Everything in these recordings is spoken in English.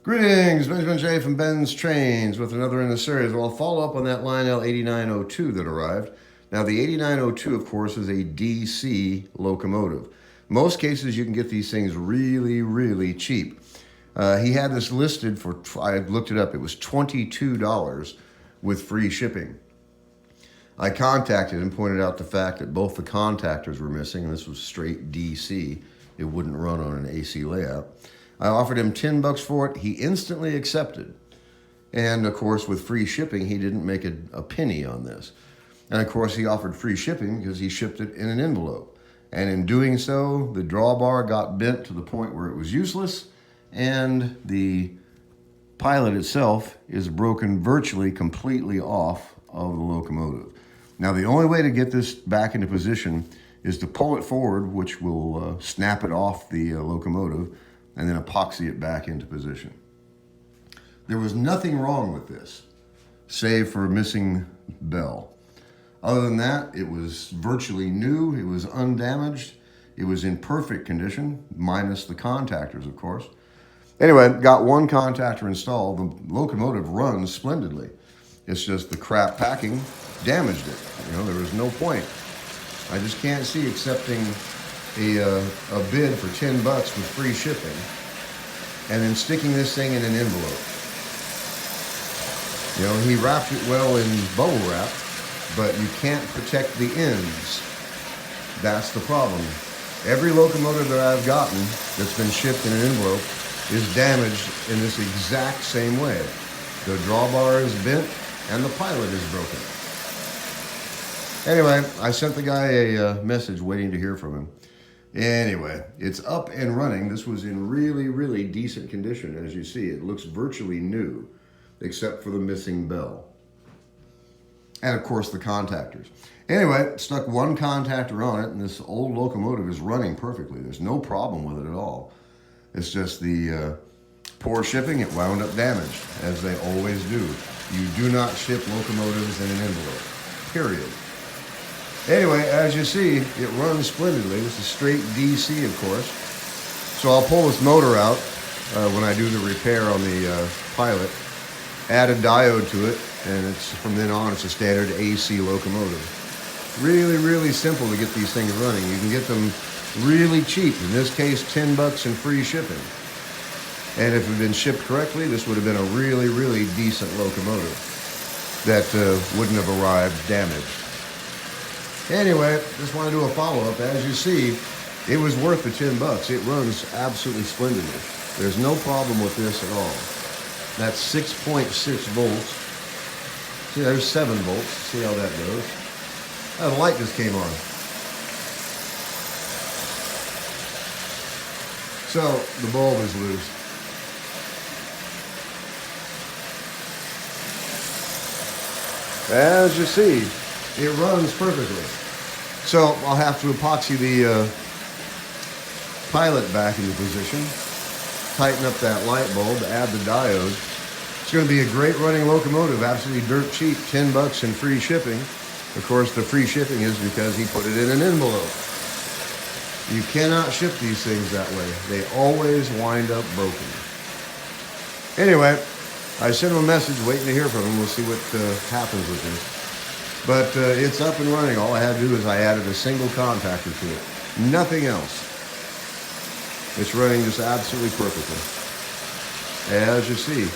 Greetings, Benjamin J from BENZTRAINZ with another in the series. Well, I'll follow up on that Lionel 8902 that arrived. Now, the 8902, of course, is a DC locomotive. Most cases, you can get these things really, really cheap. He had this listed for, I looked it up, it was $22 with free shipping. I contacted him, pointed out the fact that both the contactors were missing, and this was straight DC. It wouldn't run on an AC layout. I offered him $10 for it. He instantly accepted. And of course, with free shipping, he didn't make a penny on this. And of course, he offered free shipping because he shipped it in an envelope. And in doing so, the drawbar got bent to the point where it was useless, and the pilot itself is broken virtually completely off of the locomotive. Now, the only way to get this back into position is to pull it forward, which will snap it off the locomotive, and then epoxy it back into position. There was nothing wrong with this, save for a missing bell. Other than that, it was virtually new, it was undamaged, it was in perfect condition, minus the contactors, of course. Anyway, got one contactor installed. The locomotive runs splendidly. It's just the crap packing damaged it. You know, there was no point. I just can't see accepting a bid for $10 with free shipping and then sticking this thing in an envelope. You know, he wrapped it well in bubble wrap, but you can't protect the ends. That's the problem. Every locomotive that I've gotten that's been shipped in an envelope is damaged in this exact same way. The drawbar is bent and the pilot is broken. Anyway, I sent the guy a message waiting to hear from him. Anyway, it's up and running. This was in really, really decent condition. As you see, it looks virtually new, except for the missing bell. And of course, the contactors. Anyway, stuck one contactor on it, and this old locomotive is running perfectly. There's no problem with it at all. It's just the poor shipping, it wound up damaged, as they always do. You do not ship locomotives in an envelope, period. Anyway, as you see, it runs splendidly. This is straight DC, of course. So I'll pull this motor out when I do the repair on the pilot, add a diode to it, and it's from then on, it's a standard AC locomotive. Really, really simple to get these things running. You can get them really cheap. In this case, $10 and free shipping. And if it had been shipped correctly, this would have been a really, really decent locomotive that wouldn't have arrived damaged. Anyway, just want to do a follow-up. As you see, it was worth the $10. It runs absolutely splendidly. There's no problem with this at all. That's 6.6 volts. See, there's 7 volts. See how that goes. The light just came on. So, the bulb is loose. As you see, it runs perfectly. So I'll have to epoxy the pilot back into position, tighten up that light bulb, add the diode. It's going to be a great running locomotive, absolutely dirt cheap, $10 and free shipping. Of course, the free shipping is because he put it in an envelope. You cannot ship these things that way. They always wind up broken. Anyway, I sent him a message waiting to hear from him. We'll see what happens with this. But it's up and running. All I had to do is I added a single contactor to it. Nothing else. It's running just absolutely perfectly, as you see.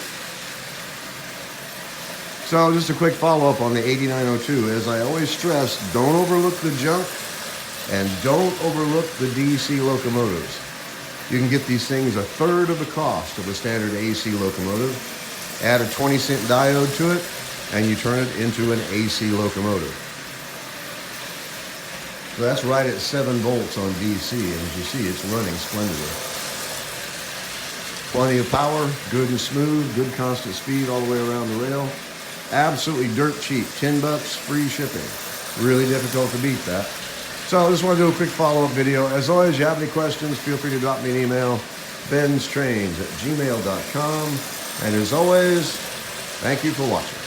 So just a quick follow-up on the 8902. As I always stress, don't overlook the junk and don't overlook the DC locomotives. You can get these things a third of the cost of a standard AC locomotive. Add a 20-cent diode to it, and you turn it into an AC locomotive. So that's right at 7 volts on DC, and as you see, it's running splendidly. Plenty of power, good and smooth, good constant speed all the way around the rail. Absolutely dirt cheap, $10, free shipping. Really difficult to beat that. So I just want to do a quick follow-up video. As always, if you have any questions, feel free to drop me an email, BENZTRAINZ@gmail.com. And as always, thank you for watching.